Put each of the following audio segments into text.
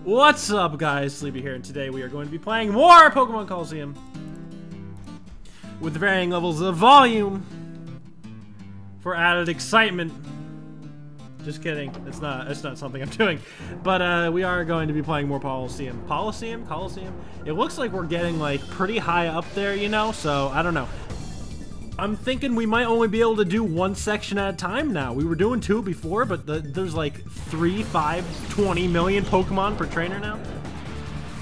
What's up, guys? Sleepy here, and today we are going to be playing more Pokémon Colosseum with varying levels of volume for added excitement. Just kidding. It's not something I'm doing. But we are going to be playing more Colosseum. Colosseum? It looks like we're getting like pretty high up there, you know? So I don't know. I'm thinking we might only be able to do one section at a time now. We were doing two before, but there's like 3, 5, 20 million Pokemon per trainer now.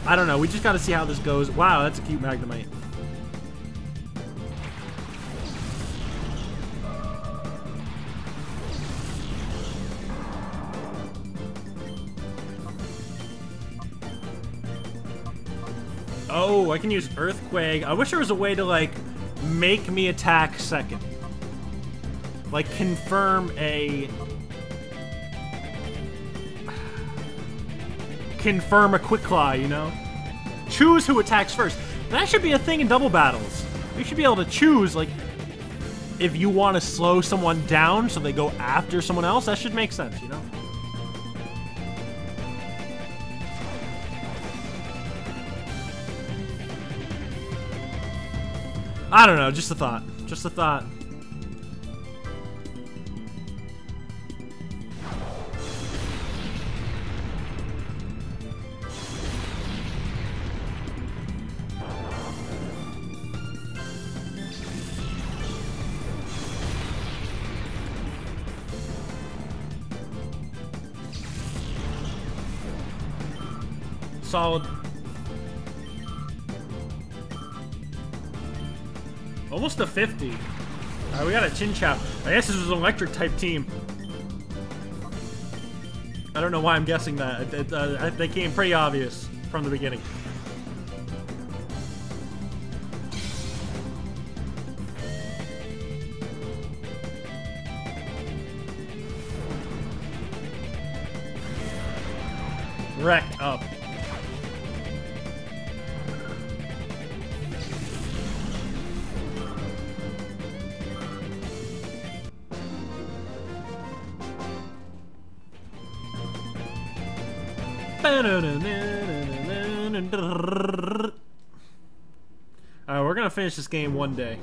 I don't know. We just got to see how this goes. Wow, that's a cute Magnemite. Oh, I can use Earthquake. I wish there was a way to like make me attack second. Like confirm a Quick Claw, you know? Choose who attacks first. That should be a thing in double battles. You should be able to choose, like, if you want to slow someone down so they go after someone else. That should make sense, you know? I don't know, just a thought. Just a thought. Solid. Almost a 50. Alright, we got a Chinchap. I guess this was an electric type team. I don't know why I'm guessing that. They came pretty obvious from the beginning. Wrecked up. Alright, we're gonna finish this game one day.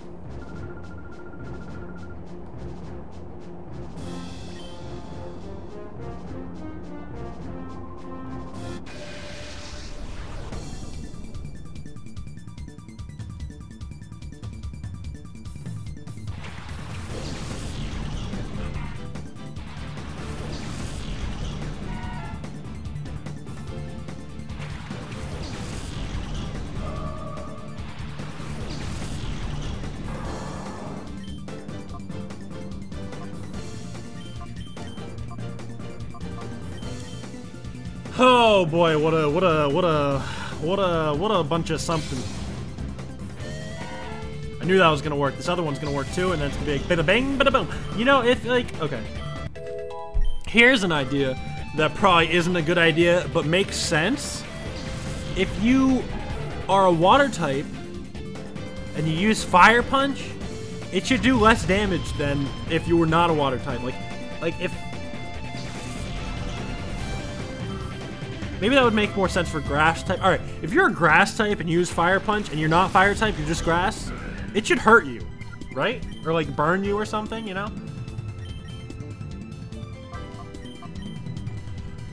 Oh boy, what a bunch of something. I knew that was gonna work. This other one's gonna work too, and then it's gonna be like bada bang, bada boom. You know, if like, okay. Here's an idea that probably isn't a good idea, but makes sense. If you are a water type and you use Fire Punch, it should do less damage than if you were not a water type. Like if maybe that would make more sense for grass type. Alright, if you're a grass type and you use Fire Punch and you're not fire type, you're just grass, it should hurt you, right? Or like burn you or something, you know?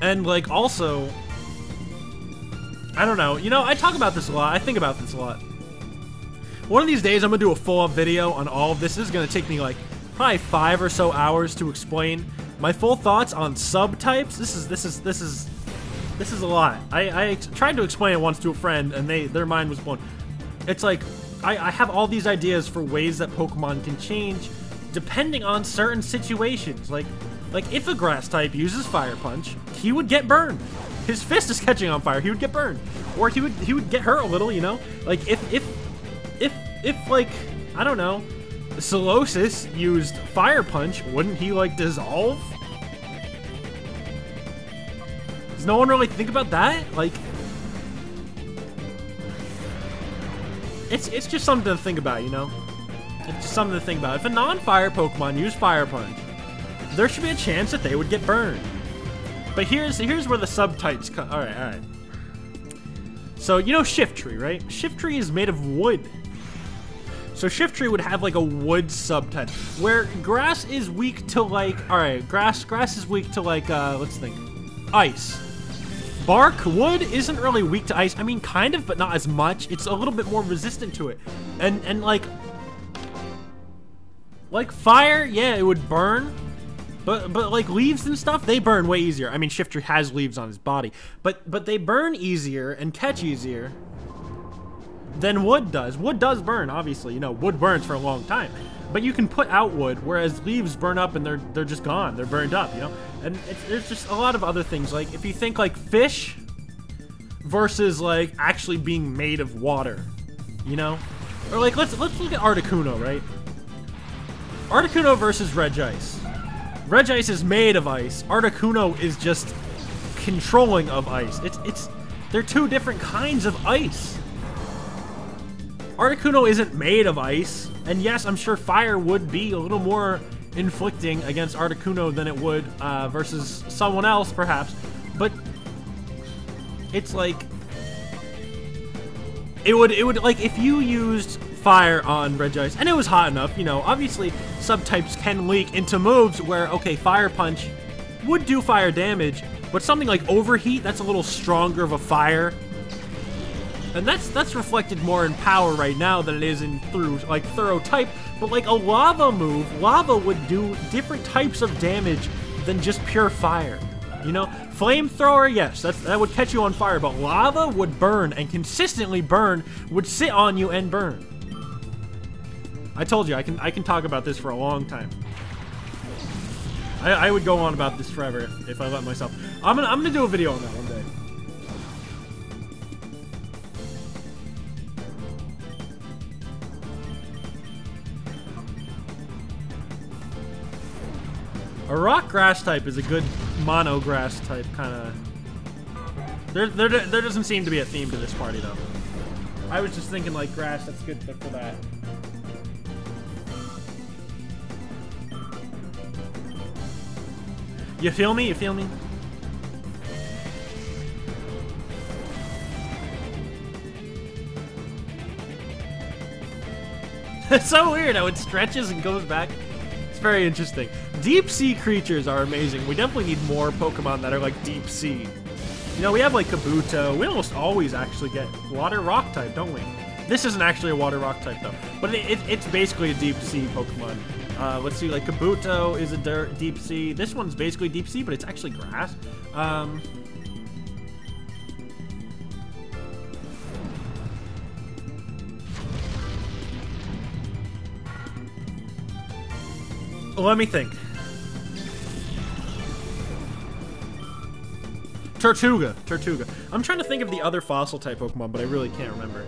And like also, I don't know, you know, I talk about this a lot, I think about this a lot. One of these days I'm gonna do a full-up video on all of this. This is gonna take me like probably 5 or so hours to explain my full thoughts on subtypes. This is a lot. I tried to explain it once to a friend, and their mind was blown. It's like, I have all these ideas for ways that Pokemon can change depending on certain situations. Like if a grass type uses Fire Punch, he would get burned. His fist is catching on fire, he would get burned. Or he would get hurt a little, you know? Like if like, I don't know, Solosis used Fire Punch, wouldn't he like dissolve? Does no one really think about that? Like, it's just something to think about, you know? It's just something to think about. If a non-fire Pokemon used Fire Punch, there should be a chance that they would get burned. But here's where the subtypes come. All right. So you know Shift Tree, right? Shift Tree is made of wood. So Shift Tree would have like a wood subtype, where grass is weak to like. All right, grass is weak to like. Let's think. Ice. Bark, wood isn't really weak to ice. I mean, kind of, but not as much. It's a little bit more resistant to it. And like fire, yeah, it would burn. But like leaves and stuff, they burn way easier. I mean, Shift Tree has leaves on his body, but they burn easier and catch easier than wood does. Wood does burn, obviously. You know, wood burns for a long time. But you can put out wood, whereas leaves burn up and they're just gone. They're burned up, you know? And there's just a lot of other things. Like, if you think, like, fish versus, like, actually being made of water, you know? Or, like, let's look at Articuno, right? Articuno versus Regice. Regice is made of ice. Articuno is just controlling of ice. They're two different kinds of ice. Articuno isn't made of ice, and yes, I'm sure fire would be a little more inflicting against Articuno than it would versus someone else, perhaps. But it's like it would like if you used fire on Regice and it was hot enough, you know. Obviously, subtypes can leak into moves where okay, Fire Punch would do fire damage, but something like Overheat, that's a little stronger of a fire. And that's reflected more in power right now than it is in through like Thorough Type. But like a lava move, lava would do different types of damage than just pure fire. You know, flamethrower, yes, that would catch you on fire, but lava would burn and consistently burn, would sit on you and burn. I told you I can talk about this for a long time. I would go on about this forever if I let myself. I'm gonna do a video on that one day. A rock grass type is a good mono grass type kind of. There doesn't seem to be a theme to this party though. I was just thinking like grass. That's good for that. You feel me? You feel me? It's so weird how it stretches and goes back. It's very interesting. Deep sea creatures are amazing. We definitely need more Pokemon that are like deep sea. You know, we have like Kabuto. We almost always actually get water rock type, don't we? This isn't actually a water rock type though, but it's basically a deep sea Pokemon. Let's see, like Kabuto is a deep sea. This one's basically deep sea, but it's actually grass. Let me think. Tortuga. I'm trying to think of the other fossil type Pokemon, but I really can't remember.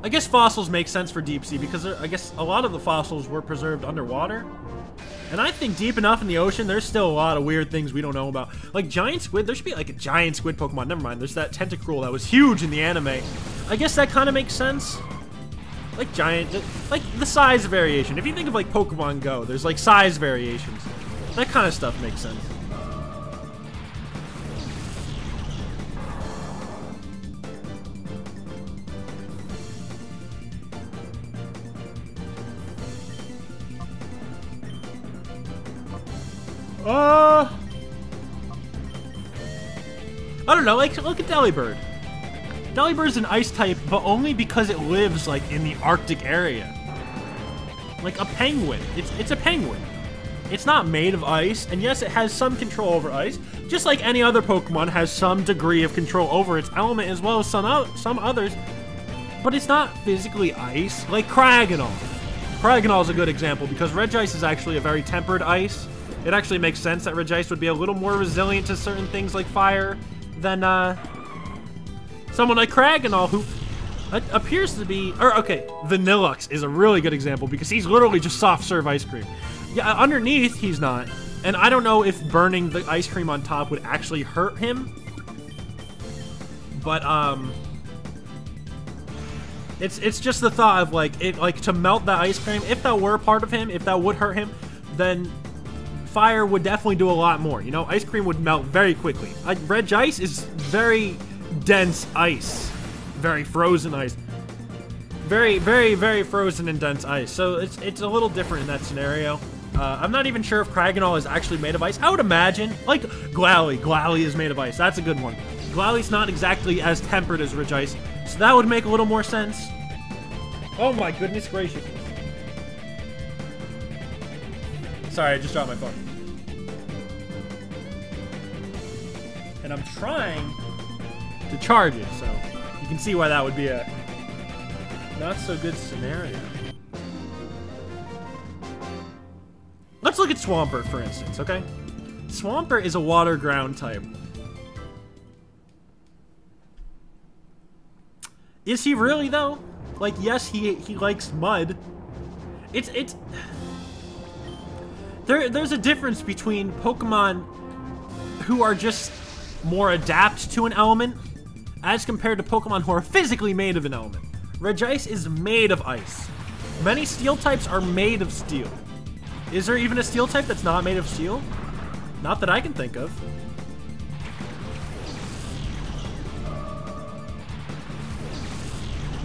I guess fossils make sense for deep sea because I guess a lot of the fossils were preserved underwater. And I think deep enough in the ocean, there's still a lot of weird things we don't know about. Like giant squid, there should be like a giant squid Pokemon. Never mind, there's that Tentacruel that was huge in the anime. I guess that kind of makes sense. Like giant, like the size variation. If you think of like Pokemon Go, there's like size variations. That kind of stuff makes sense. I don't know, like, look at Delibird. Delibird's an ice type, but only because it lives, like, in the Arctic area. Like a penguin. It's a penguin. It's not made of ice, and yes, it has some control over ice, just like any other Pokemon has some degree of control over its element as well as some others, but it's not physically ice, like Kragonal. Kragonal is a good example, because Regice is actually a very tempered ice. It actually makes sense that Regice would be a little more resilient to certain things like fire than someone like Kragonal, who appears to be... Or, okay, Vanillux is a really good example, because he's literally just soft serve ice cream. Yeah, underneath, he's not. And I don't know if burning the ice cream on top would actually hurt him. But it's just the thought of like to melt that ice cream. If that were part of him, if that would hurt him, then fire would definitely do a lot more. You know, ice cream would melt very quickly. Red ice is very dense ice, very frozen ice, very frozen and dense ice. So it's a little different in that scenario. I'm not even sure if Kraganol is actually made of ice. I would imagine, like, Glalie is made of ice. That's a good one. Glalie's not exactly as tempered as Ridge Ice, so that would make a little more sense. Oh my goodness gracious. Sorry, I just dropped my phone. And I'm trying to charge it, so you can see why that would be a not so good scenario. Let's look at Swampert, for instance, okay? Swampert is a water ground type. Is he really, though? Like, yes, he likes mud. There's a difference between Pokemon who are just more adapt to an element as compared to Pokemon who are physically made of an element. Regice is made of ice. Many steel types are made of steel. Is there even a steel type that's not made of steel? Not that I can think of.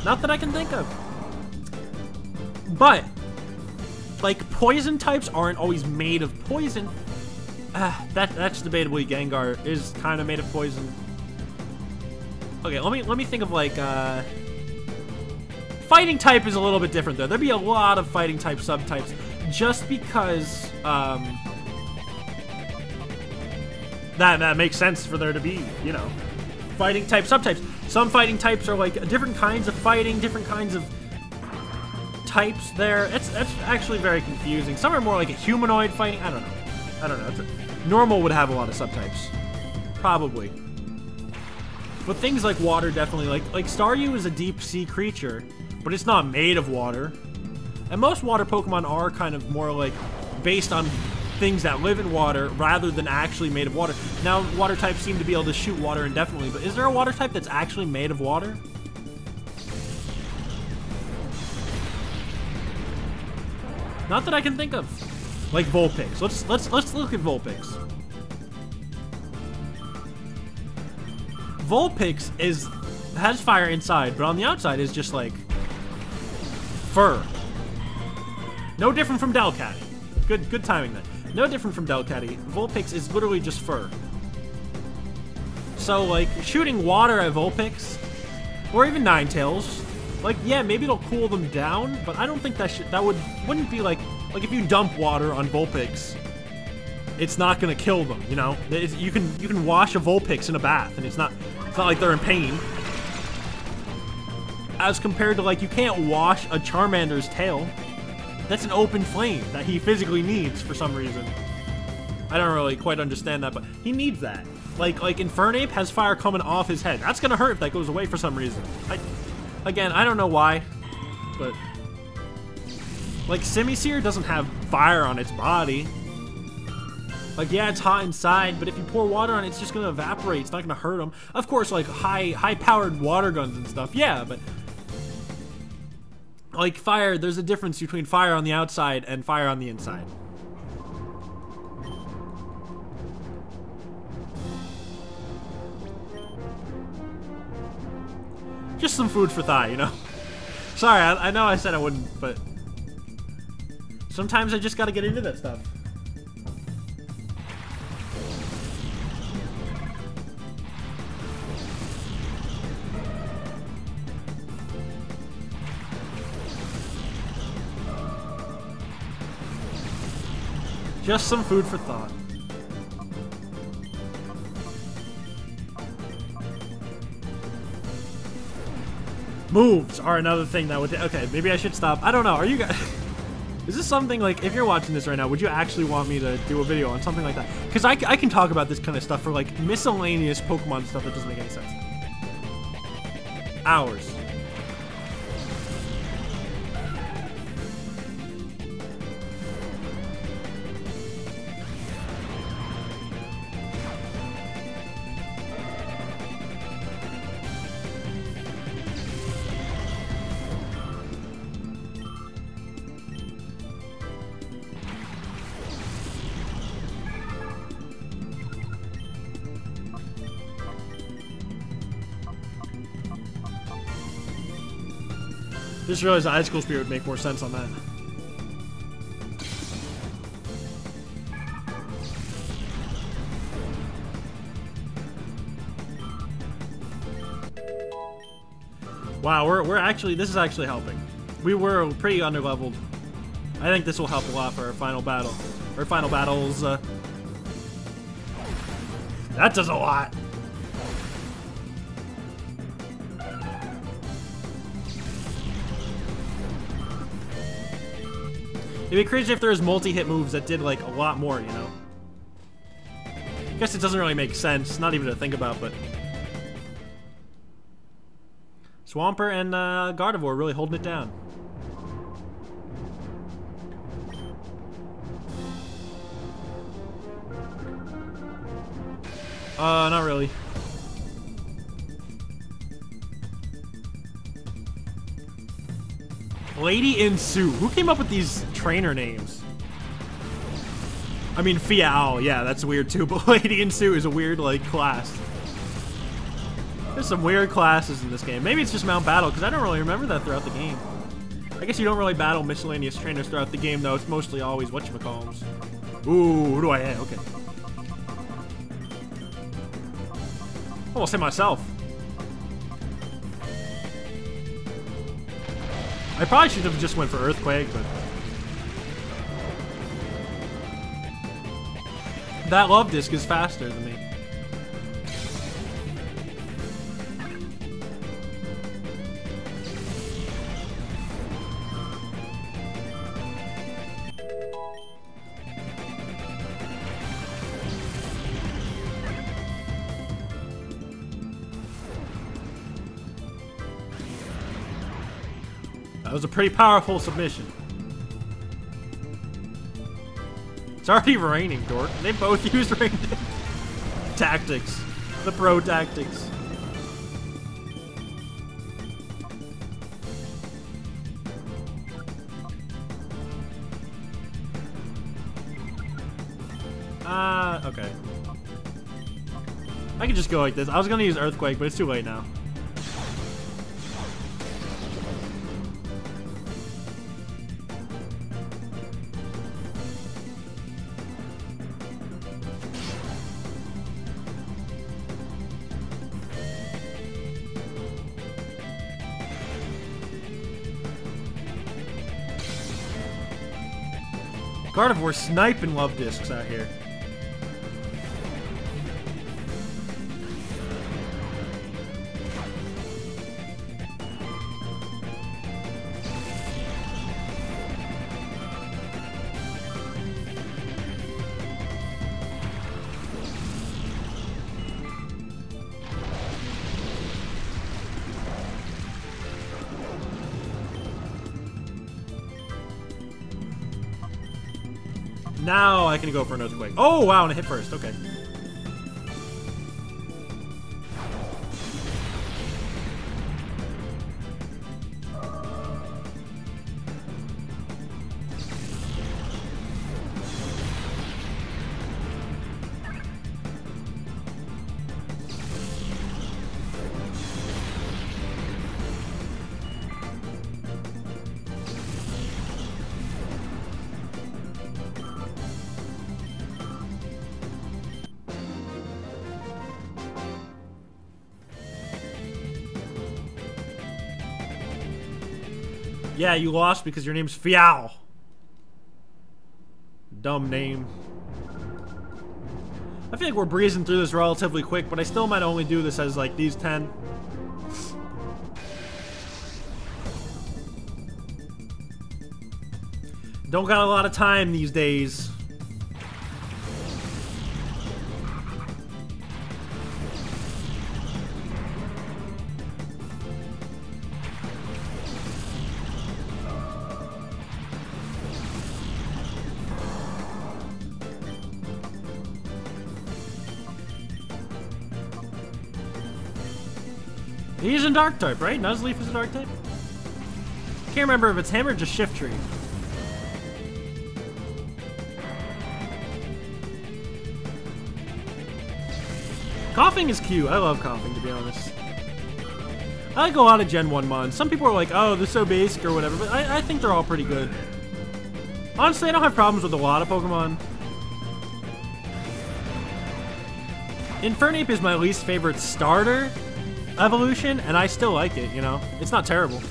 Not that I can think of. But, like, poison types aren't always made of poison. That's debatably Gengar is kind of made of poison. Okay, let me think of, like, fighting type is a little bit different, though. There'd be a lot of fighting type subtypes just because, that makes sense for there to be, you know, fighting type subtypes. Some fighting types are like different kinds of fighting, different kinds of types there. That's actually very confusing. Some are more like a humanoid fighting. I don't know. Normal would have a lot of subtypes. Probably. But things like water definitely, like Staryu is a deep sea creature, but it's not made of water. And most water Pokemon are kind of more like based on things that live in water rather than actually made of water. Now, water types seem to be able to shoot water indefinitely, but is there a water type that's actually made of water? Not that I can think of. Like Vulpix. Let's look at Vulpix. Vulpix has fire inside, but on the outside is just like fur. No different from Delcatty. Good timing then. No different from Delcatty. Vulpix is literally just fur. So, like, shooting water at Vulpix, or even Ninetales, like, yeah, maybe it'll cool them down, but I don't think that wouldn't be like if you dump water on Vulpix, it's not gonna kill them, you know? You can wash a Vulpix in a bath, and it's not like they're in pain. As compared to, like, you can't wash a Charmander's tail. That's an open flame that he physically needs for some reason. I don't really quite understand that, but he needs that. Like Infernape has fire coming off his head. That's gonna hurt if that goes away for some reason. Again, I don't know why, but like Simisear doesn't have fire on its body. Like, yeah, it's hot inside, but if you pour water on it, it's just gonna evaporate. It's not gonna hurt him. Of course, like high-powered water guns and stuff, yeah, but like fire, there's a difference between fire on the outside and fire on the inside. Just some food for thought, you know? Sorry, I know I said I wouldn't, but sometimes I just gotta get into that stuff. Just some food for thought. Moves are another thing that would... Okay, maybe I should stop. I don't know. Are you guys... Is this something, like, if you're watching this right now, would you actually want me to do a video on something like that? Because I can talk about this kind of stuff for, like, miscellaneous Pokemon stuff that doesn't make any sense. Hours. Just realized the Ice School Spirit would make more sense on that. Wow, we're actually, this is actually helping. We were pretty underleveled. I think this will help a lot for our final battle. Our final battles, that does a lot. It'd be crazy if there was multi-hit moves that did like a lot more, you know? I guess it doesn't really make sense, not even to think about, but... Swampert and Gardevoir really holding it down. Not really. Lady Insu. Who came up with these trainer names? I mean, Fiao. Yeah, that's weird too, but Lady Insu is a weird, like, class. There's some weird classes in this game. Maybe it's just Mount Battle, because I don't really remember that throughout the game. I guess you don't really battle miscellaneous trainers throughout the game, though. It's mostly always whatchamacallums. Ooh, who do I hit? Okay. Almost hit myself. I probably should have just went for Earthquake, but... That Love Disc is faster than me. That was a pretty powerful submission. It's already raining, dork. They both used rain tactics. The pro tactics. Okay. I could just go like this. I was gonna use Earthquake, but it's too late now. Gardevoir sniping Love Discs out here. Now I can go for an Earthquake. Oh, wow, and a hit first. Okay. Yeah, you lost because your name's Fiao. Dumb name. I feel like we're breezing through this relatively quick, but I still might only do this as like these 10. Don't got a lot of time these days. He's a Dark type, right? Nuzleaf is a Dark type? Can't remember if it's him or just Shiftry. Coughing is cute. I love coughing, to be honest. I like a lot of Gen 1 mons. Some people are like, oh, they're so basic or whatever, but I think they're all pretty good. Honestly, I don't have problems with a lot of Pokemon. Infernape is my least favorite starter evolution, and I still like it, you know? It's not terrible.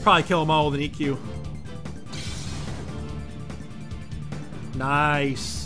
Probably kill them all with an EQ. Nice.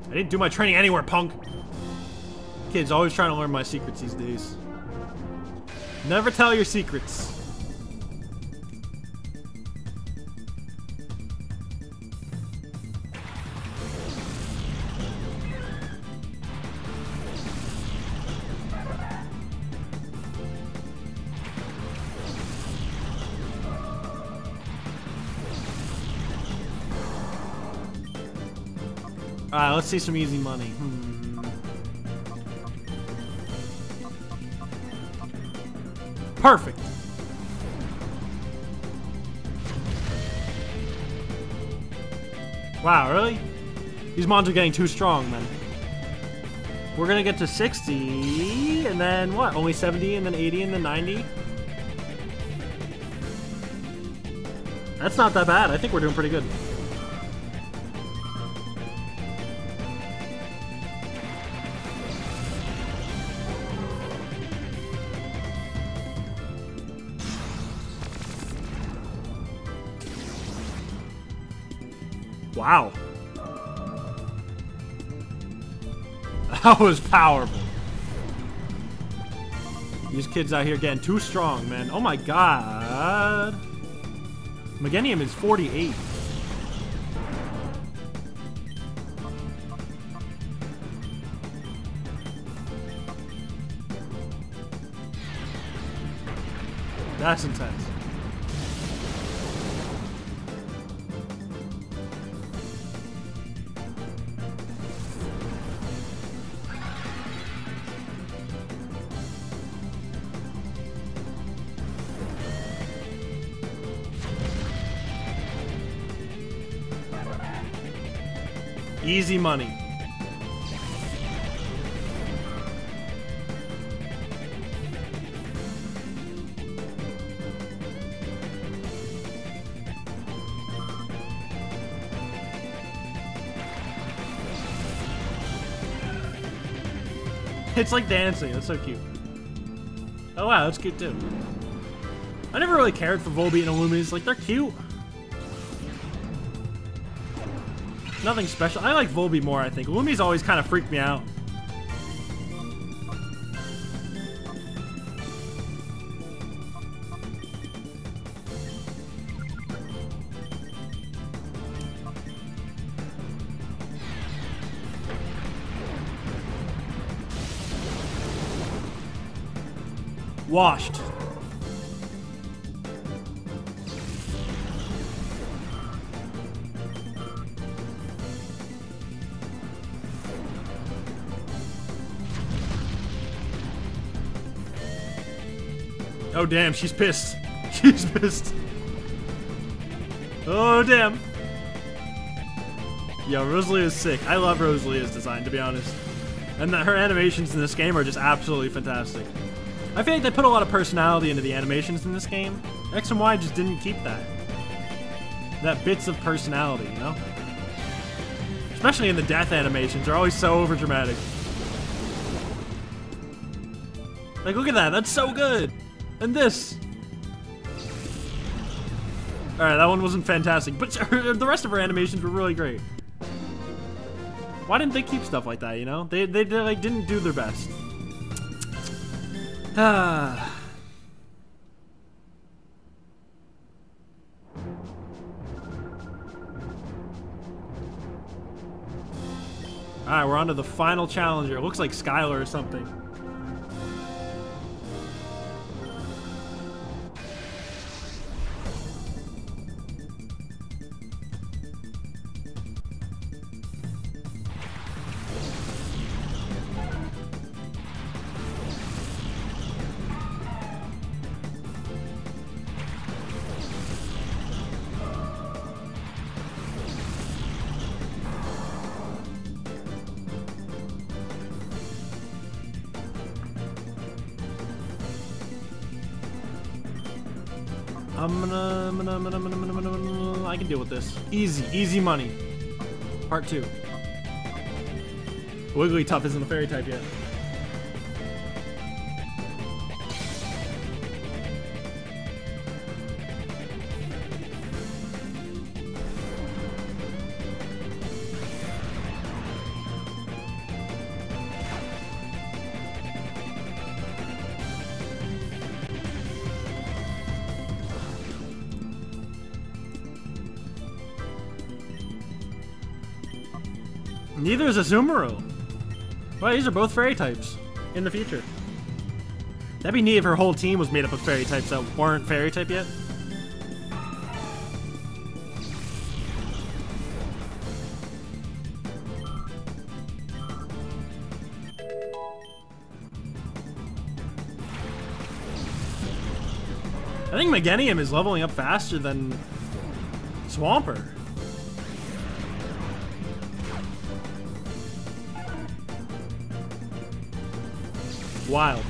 I didn't do my training anywhere, punk. Kids always trying to learn my secrets these days. Never tell your secrets. Alright, let's see some easy money. Perfect. Wow, really? These mons are getting too strong, man. We're gonna get to 60, and then what? Only 70, and then 80, and then 90? That's not that bad. I think we're doing pretty good. Wow. That was powerful. These kids out here getting too strong, man. Oh my god. Meganium is 48. That's intense. Easy money. It's like dancing. That's so cute. Oh wow, that's cute too. I never really cared for Volbeat and Illuminus. Like, they're cute. Nothing special. I like Volbeat more, I think. Lumi's always kind of freaked me out. Washed. Oh damn, she's pissed. She's pissed. Oh damn. Yo, Rosalie is sick. I love Rosalia's design, to be honest. And her animations in this game are just absolutely fantastic. I feel like they put a lot of personality into the animations in this game. X and Y just didn't keep that. That bits of personality, you know? Especially in the death animations, they're always so overdramatic. Like, look at that. That's so good. And this. Alright, that one wasn't fantastic. But the rest of her animations were really great. Why didn't they keep stuff like that, you know? They like, didn't do their best. Ah. Alright, we're on to the final challenger. It looks like Skylar or something. I can deal with this. Easy money. Part 2. Wigglytuff isn't a fairy type yet. Neither is a Sumeru. Well, these are both fairy types in the future. That'd be neat if her whole team was made up of fairy types that weren't fairy type yet. I think Meganium is leveling up faster than Swampert. Wild.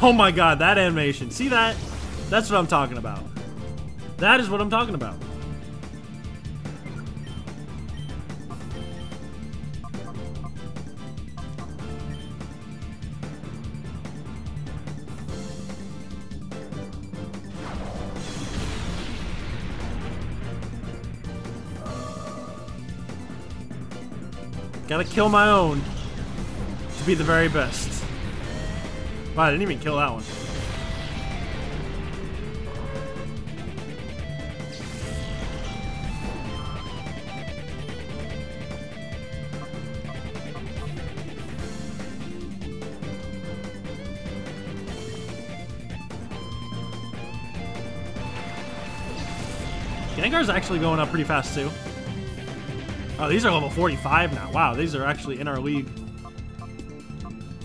Oh my god, that animation. See that? That's what I'm talking about. That is what I'm talking about. Gotta kill my own to be the very best. Wow, I didn't even kill that one. Gengar's actually going up pretty fast too. Oh, these are level 45 now. Wow, these are actually in our league.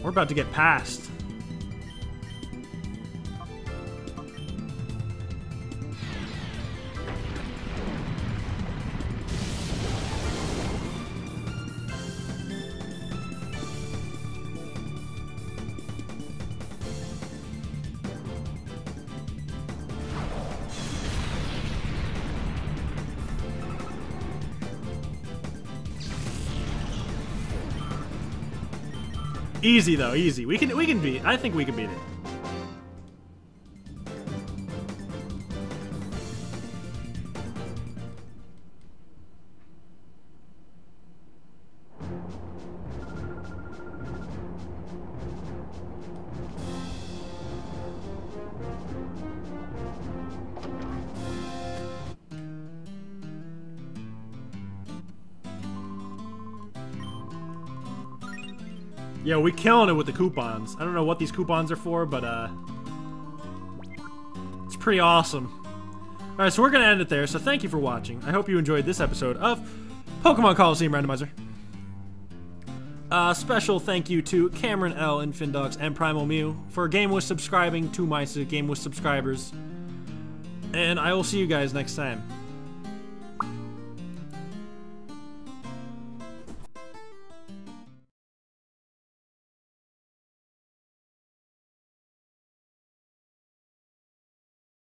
We're about to get passed. Easy though, easy. We can beat. I think we can beat it. Yo, we killing it with the coupons. I don't know what these coupons are for, but it's pretty awesome. Alright, so we're gonna end it there, so thank you for watching. I hope you enjoyed this episode of Pokemon Colosseum Randomizer. Special thank you to Cameron L, Infindogs, and Primal Mew for Game Wish subscribing to my Game Wish subscribers. And I will see you guys next time.